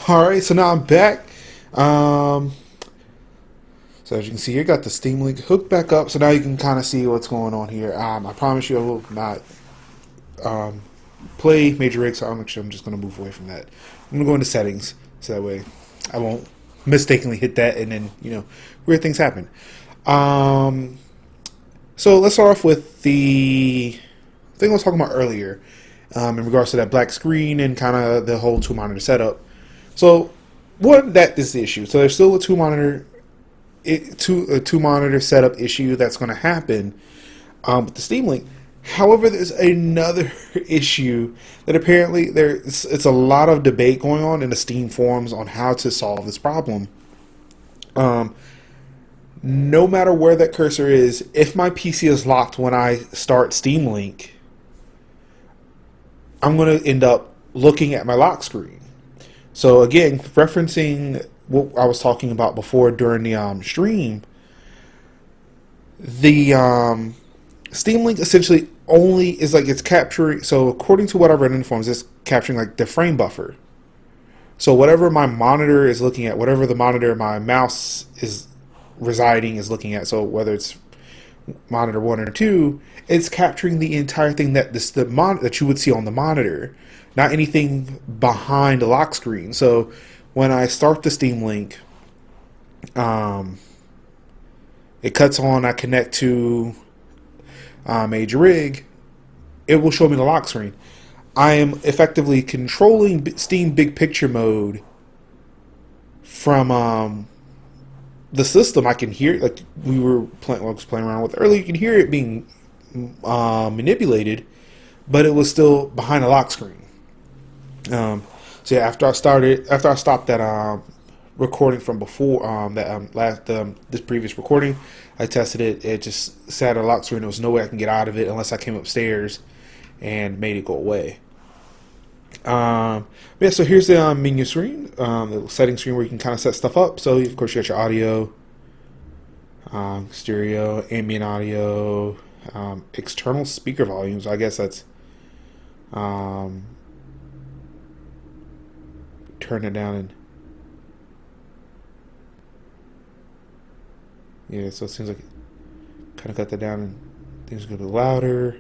All right, so now I'm back. Um, so as you can see here, got the Steam Link hooked back up. So now you can kind of see what's going on here. I promise you I will not play Major Rig, so I'm just going to move away from that. I'm going to go into settings, so that way I won't mistakenly hit that and then, weird things happen. Um, so let's start off with the thing I was talking about earlier in regards to that black screen and kind of the whole two monitor setup. So that is the issue. So there's still a two monitor setup issue that's going to happen with the Steam Link. However, there's another issue that apparently it's a lot of debate going on in the Steam forums on how to solve this problem. No matter where that cursor is, if my PC is locked when I start Steam Link, I'm going to end up looking at my lock screen. So again, referencing what I was talking about before during the stream, the Steam Link essentially only is like it's capturing. So according to what I've read in the forums, it's capturing like the frame buffer. So whatever my monitor is looking at, whatever the monitor my mouse is residing is looking at. So whether it's monitor 1 or 2, it's capturing the entire thing that you would see on the monitor, not anything behind the lock screen. So when I start the Steam Link, it cuts on, I connect to Major Rig, it will show me the lock screen. I am effectively controlling Steam Big Picture mode from the system. I can hear, like I was playing around with earlier, you can hear it being manipulated, but it was still behind the lock screen. So yeah, after I stopped that recording from before this previous recording, I tested it. It just sat at a lock screen. There was no way I can get out of it unless I came upstairs and made it go away. Yeah, so here's the menu screen, the settings screen where you can kind of set stuff up. So of course you got your audio, stereo, ambient audio, external speaker volumes. I guess that's turn it down and yeah. So it seems like kind of cut that down and things go a little louder.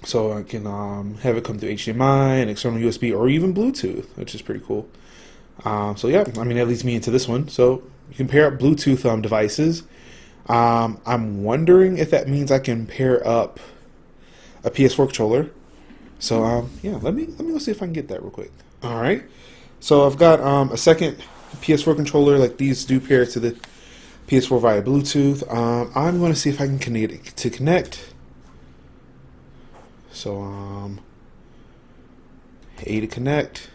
So I can have it come through HDMI and external USB or even Bluetooth, which is pretty cool. So yeah, I mean that leads me into this one. So you can pair up Bluetooth devices. I'm wondering if that means I can pair up a PS4 controller. So yeah, let me go see if I can get that real quick. All right. So I've got a second PS4 controller. Like these do pair to the PS4 via Bluetooth. I'm going to see if I can connect. So A to connect,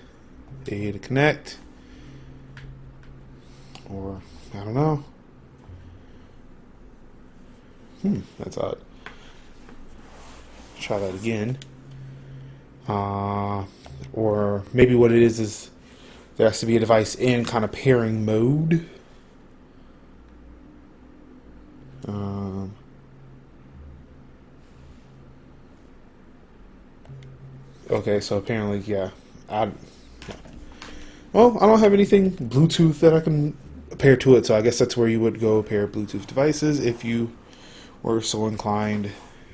or I don't know. That's odd. Try that again. Or maybe what it is there has to be a device in kind of pairing mode. Okay, so apparently, yeah. Well, I don't have anything Bluetooth that I can pair to it, so I guess that's where you would go pair Bluetooth devices if you were so inclined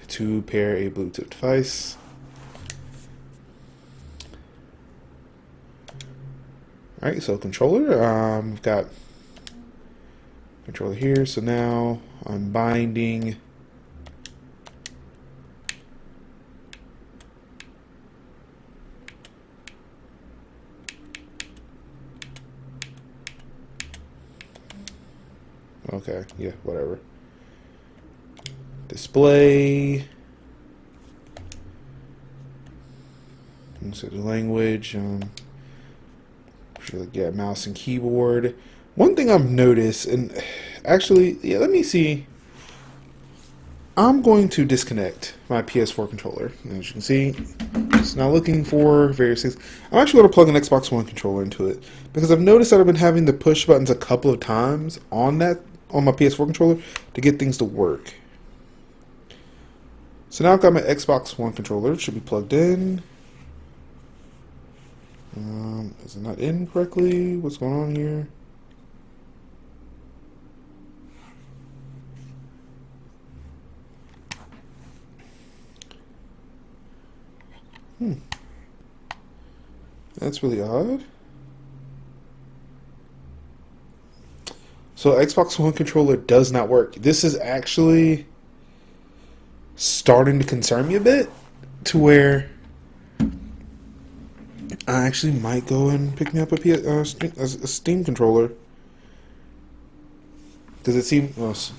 to pair a Bluetooth device. Alright, so controller. I've got controller here, so now I'm binding. Okay, yeah, whatever. Display. So the language. Yeah, mouse and keyboard. One thing I've noticed, and actually, yeah, let me see. I'm going to disconnect my PS4 controller. As you can see, it's now looking for various things. I'm actually going to plug an Xbox One controller into it because I've noticed that I've been having to push buttons a couple of times on my PS4 controller to get things to work. So now I've got my Xbox One controller. It should be plugged in. Is it not in correctly? What's going on here? That's really odd. So Xbox One controller does not work. This is actually starting to concern me a bit, to where I actually might go and pick me up a Steam controller. Does it seem...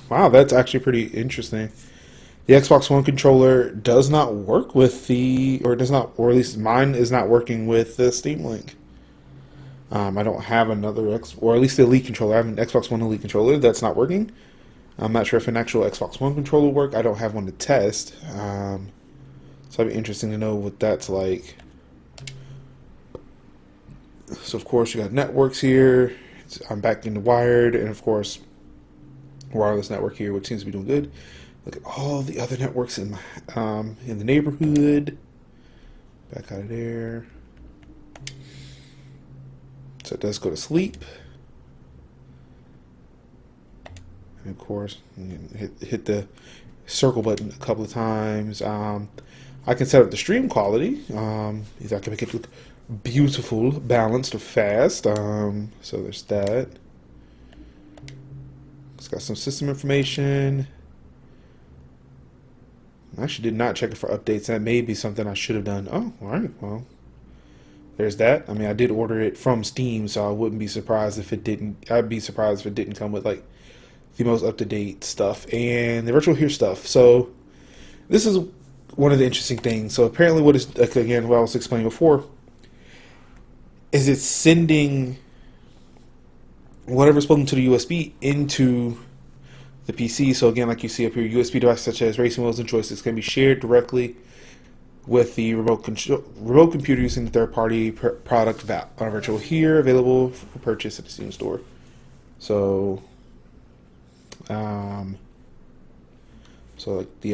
wow, that's actually pretty interesting. The Xbox One controller does not work with the... or does not... or at least mine is not working with the Steam Link. I don't have another or at least the Elite controller. I have an Xbox One Elite controller that's not working. I'm not sure if an actual Xbox One controller will work. I don't have one to test. So it'd be interesting to know what that's like. So of course you got networks here. I'm back into wired, and of course wireless network here, which seems to be doing good. Look at all the other networks in the neighborhood. Back out of there. So it does go to sleep. And of course, hit the circle button a couple of times. I can set up the stream quality. Either I can make it look beautiful, balanced, or fast. So there's that. It's got some system information. I actually did not check it for updates. That may be something I should have done. Oh, all right. Well, there's that. I mean, I did order it from Steam, so I wouldn't be surprised if it didn't. I'd be surprised if it didn't come with like the most up-to-date stuff and the virtual here stuff. So this is one of the interesting things. So apparently, what is, like, again, what I was explaining before, is it's sending whatever's plugged into the USB into the PC. So again, like you see up here, USB devices such as racing wheels and joysticks can be shared directly with the remote computer using the third-party product virtual here, available for purchase at the Steam store. So, yeah,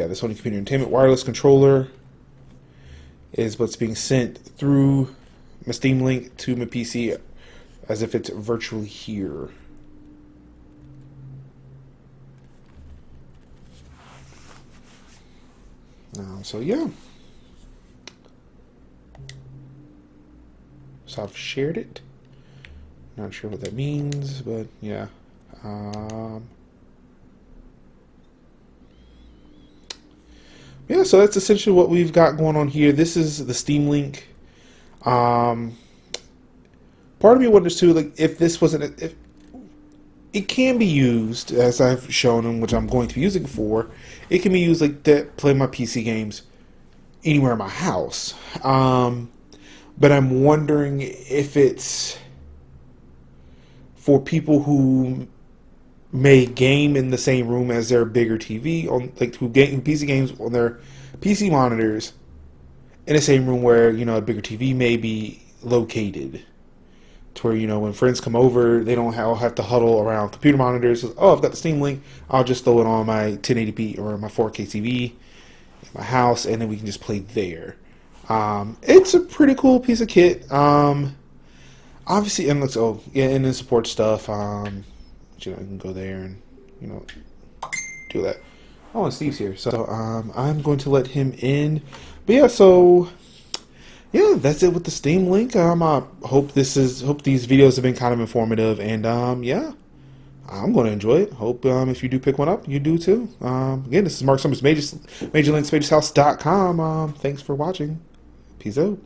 the Sony Computer Entertainment wireless controller is what's being sent through my Steam Link to my PC as if it's virtually here. So yeah. So I've shared it. Not sure what that means, but yeah. Yeah, so that's essentially what we've got going on here. This is the Steam Link. Part of me wonders too, like, if this wasn't, if it can be used, as I've shown, and which I'm going to be using for, it can be used like to play my PC games anywhere in my house. But I'm wondering if it's for people who may game in the same room as their bigger TV, on like who game PC games on their PC monitors in the same room where, you know, a bigger TV may be located. To where, you know, when friends come over, they don't have to huddle around computer monitors. Oh, I've got the Steam Link. I'll just throw it on my 1080p or my 4K TV in my house, and then we can just play there. It's a pretty cool piece of kit. Obviously, and looks, oh yeah, and it supports stuff. You know, you can go there and, you know, do that. Oh, and Steve's here, so I'm going to let him in. But yeah, so yeah, that's it with the Steam Link. I hope these videos have been kind of informative, and yeah, I'm going to enjoy it. Hope if you do pick one up, you do too. Again, this is Mark Summers, MajorsHouse.com. Thanks for watching. Peace out.